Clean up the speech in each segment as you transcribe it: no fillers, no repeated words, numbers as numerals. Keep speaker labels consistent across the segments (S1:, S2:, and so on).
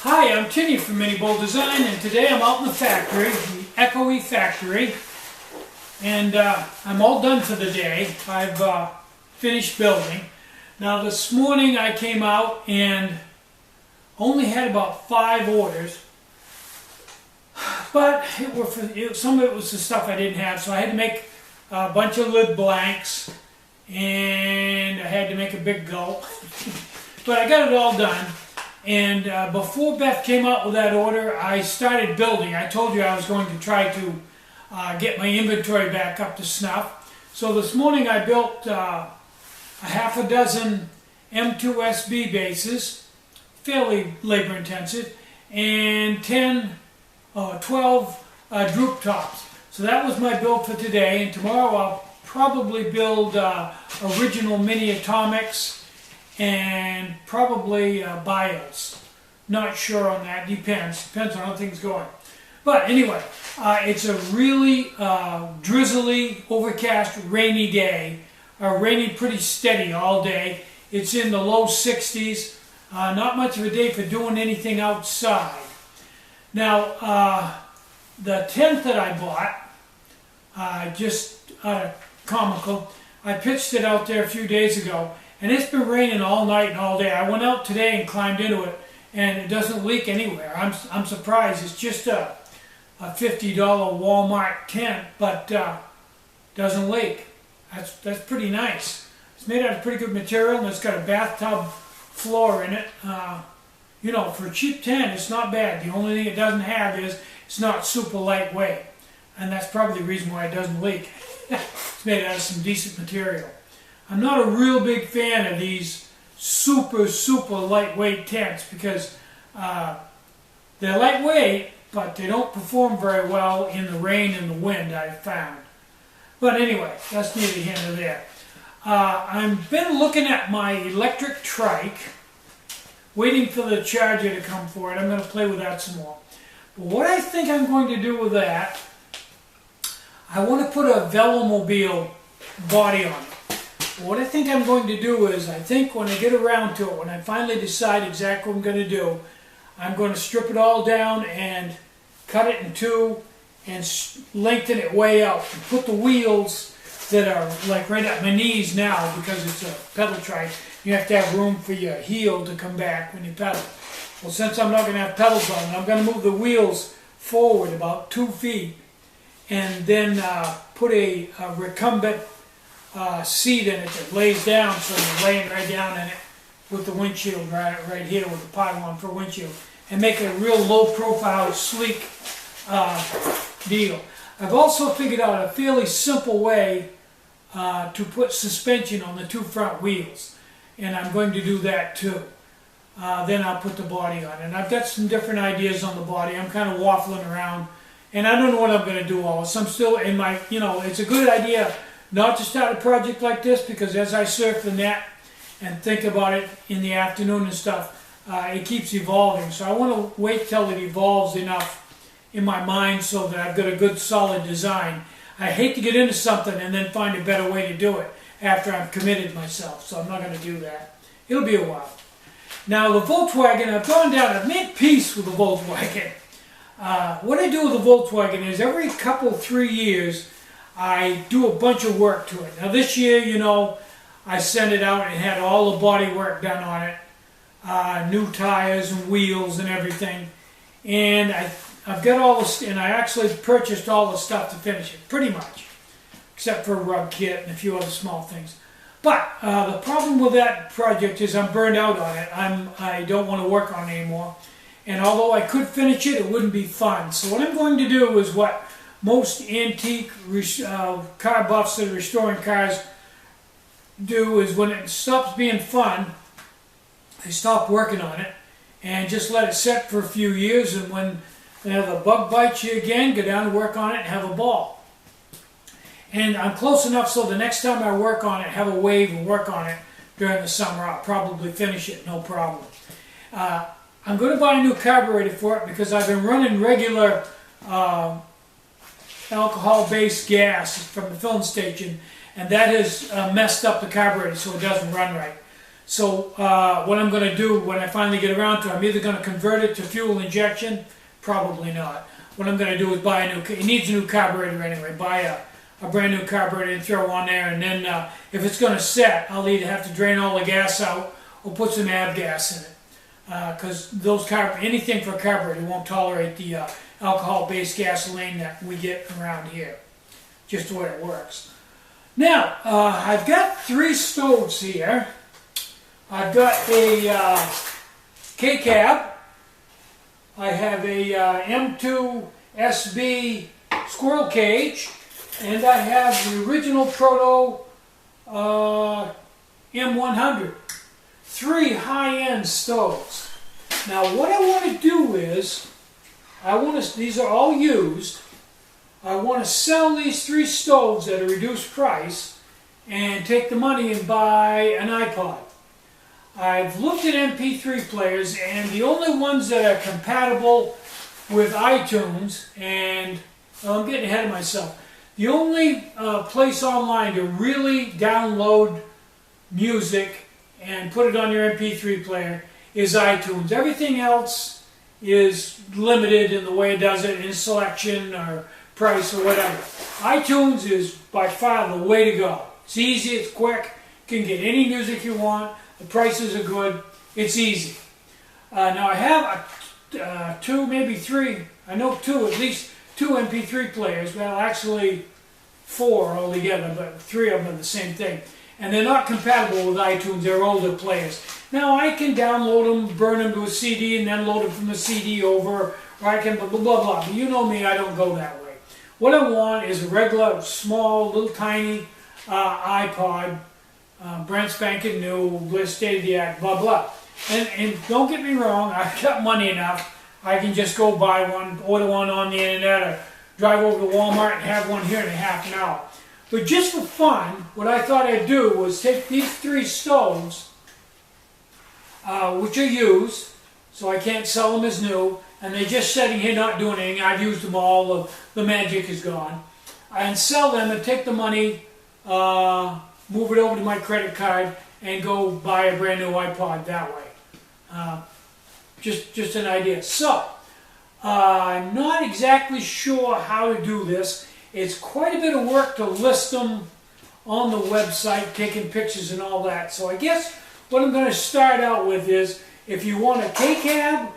S1: Hi, I'm Tinny from minibulldesign, and today I'm out in the factory, the Echo factory, and I'm all done for the day. I've finished building. Now this morning I came out and only had about 5 orders, but some of it was the stuff I didn't have, so I had to make a bunch of lid blanks, and I had to make a big gulp, but I got it all done. And before Beth came out with that order, I started building. I told you I was going to try to get my inventory back up to snuff. So this morning I built a half a dozen M2SB bases, fairly labor intensive, and 12 droop tops. So that was my build for today, and tomorrow I'll probably build original mini atomics and probably bios. Not sure on that, depends on how things going. But anyway, it's a really drizzly, overcast, rainy day. Raining pretty steady all day. It's in the low 60s. Not much of a day for doing anything outside. Now, the tent that I bought, just comical, I pitched it out there a few days ago. And it's been raining all night and all day. I went out today and climbed into it, and it doesn't leak anywhere. I'm surprised. It's just a $50 Walmart tent, but doesn't leak. That's pretty nice. It's made out of pretty good material, and it's got a bathtub floor in it. You know, for a cheap tent, it's not bad. The only thing it doesn't have is it's not super lightweight, and that's probably the reason why it doesn't leak. It's made out of some decent material. I'm not a real big fan of these super lightweight tents because they're lightweight, but they don't perform very well in the rain and the wind, I've found. But anyway, that's neither here nor there. I've been looking at my electric trike, waiting for the charger to come for it. I'm going to play with that some more. But what I think I'm going to do with that, I want to put a Velomobile body on it. What I think I'm going to do is, I think when I get around to it, when I finally decide exactly what I'm going to do, I'm going to strip it all down and cut it in two and lengthen it way out and put the wheels that are like right at my knees now, because it's a pedal trike. You have to have room for your heel to come back when you pedal. Well, since I'm not going to have pedals on it, I'm going to move the wheels forward about 2 feet and then put a recumbent seat in it that lays down, so you're laying right down in it with the windshield right here with the pylon for windshield, and make it a real low profile, sleek deal. I've also figured out a fairly simple way to put suspension on the 2 front wheels, and I'm going to do that too. Then I'll put the body on, and I've got some different ideas on the body. I'm kind of waffling around, and I don't know what I'm going to do all this. I'm still in my, it's a good idea not to start a project like this, because as I surf the net and think about it in the afternoon and stuff, it keeps evolving. So I want to wait till it evolves enough in my mind so that I've got a good solid design. I hate to get into something and then find a better way to do it after I've committed myself, so I'm not going to do that. It'll be a while. Now the Volkswagen, I've gone down, I've made peace with the Volkswagen. What I do with the Volkswagen is every 3 years, I do a bunch of work to it. Now this year, I sent it out and had all the body work done on it. New tires and wheels and everything. And I've got all this, and I actually purchased all the stuff to finish it, pretty much. Except for a rub kit and a few other small things. But the problem with that project is I'm burned out on it. I don't want to work on it anymore. And although I could finish it, it wouldn't be fun. So what I'm going to do is what most antique car buffs that are restoring cars do, is when it stops being fun, they stop working on it and just let it set for a few years, and when the bug bites you again, go down and work on it and have a ball. And I'm close enough so the next time I work on it, have a wave and work on it during the summer, I'll probably finish it, no problem. I'm going to buy a new carburetor for it because I've been running regular alcohol-based gas from the filling station, and that has messed up the carburetor so it doesn't run right. So what I'm going to do when I finally get around to it, I'm either going to convert it to fuel injection, probably not. What I'm going to do is buy a new, it needs a new carburetor anyway, buy a brand new carburetor and throw on there, and then if it's going to set, I'll either have to drain all the gas out or put some avgas in it. Because anything for a carburetor won't tolerate the alcohol-based gasoline that we get around here. Just the way it works. Now, I've got 3 stoves here. I've got a K-cab. I have a M2 SB squirrel cage. And I have the original Proto M100. 3 high-end stoves. Now what I want to do is, these are all used, I want to sell these 3 stoves at a reduced price and take the money and buy an iPod. I've looked at MP3 players, and the only ones that are compatible with iTunes, and I'm getting ahead of myself, the only place online to really download music and put it on your MP3 player is iTunes. Everything else is limited in the way it does it, in selection or price or whatever. iTunes is by far the way to go. It's easy, it's quick, you can get any music you want, the prices are good, it's easy. Now I have 2, maybe 3, I know 2, at least 2 MP3 players, well actually 4 altogether, but 3 of them are the same thing. And they're not compatible with iTunes, they're older players. Now I can download them, burn them to a CD, and then load them from the CD over, or I can blah, blah, blah, blah. But you know me, I don't go that way. What I want is a regular, small, little tiny iPod, brand spanking new, state-of-the-art, blah, blah. And don't get me wrong, I've got money enough. I can just go buy one, order one on the internet, or drive over to Walmart and have one here in a half an hour. But just for fun, what I thought I'd do was take these 3 stoves, which are used, so I can't sell them as new, and they're just sitting here not doing anything. I've used them all, the magic is gone, and sell them and take the money, move it over to my credit card, and go buy a brand new iPod that way. Just an idea. So, I'm not exactly sure how to do this. It's quite a bit of work to list them on the website, taking pictures and all that. So I guess what I'm going to start out with is, if you want a K-cab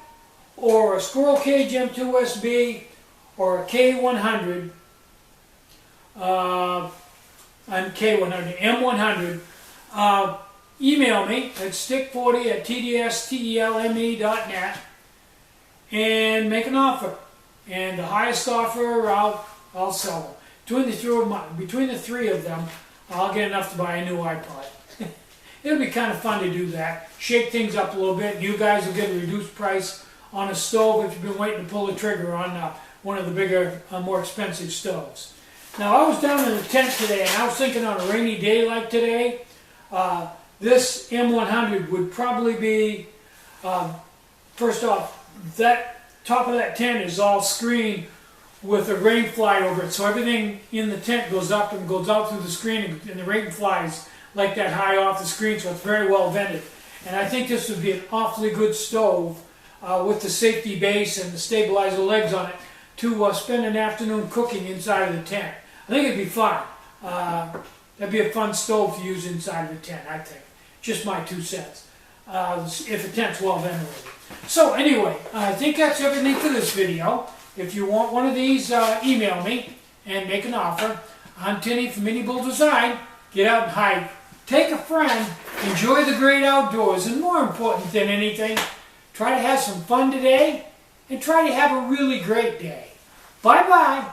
S1: or a squirrel cage M2 SB or a K100, M100, email me at stick40@tdstelme.net and make an offer. And the highest offer, I'll sell them. Between the 3 of them, I'll get enough to buy a new iPod. It'll be kind of fun to do that. Shake things up a little bit. You guys will get a reduced price on a stove if you've been waiting to pull the trigger on one of the bigger, more expensive stoves. Now, I was down in the tent today, and I was thinking on a rainy day like today, this M100 would probably be, first off, that top of that tent is all screened with a rain fly over it, so everything in the tent goes up and goes out through the screen, and the rain flies like that high off the screen, so it's very well vented. And I think this would be an awfully good stove with the safety base and the stabilizer legs on it to spend an afternoon cooking inside of the tent. I think it'd be fun. That'd be a fun stove to use inside of the tent, I think. Just my 2 cents. If the tent's well ventilated. So anyway, I think that's everything for this video. If you want one of these, email me and make an offer. I'm Tinny from minibulldesign. Get out and hike. Take a friend. Enjoy the great outdoors. And more important than anything, try to have some fun today and try to have a really great day. Bye-bye.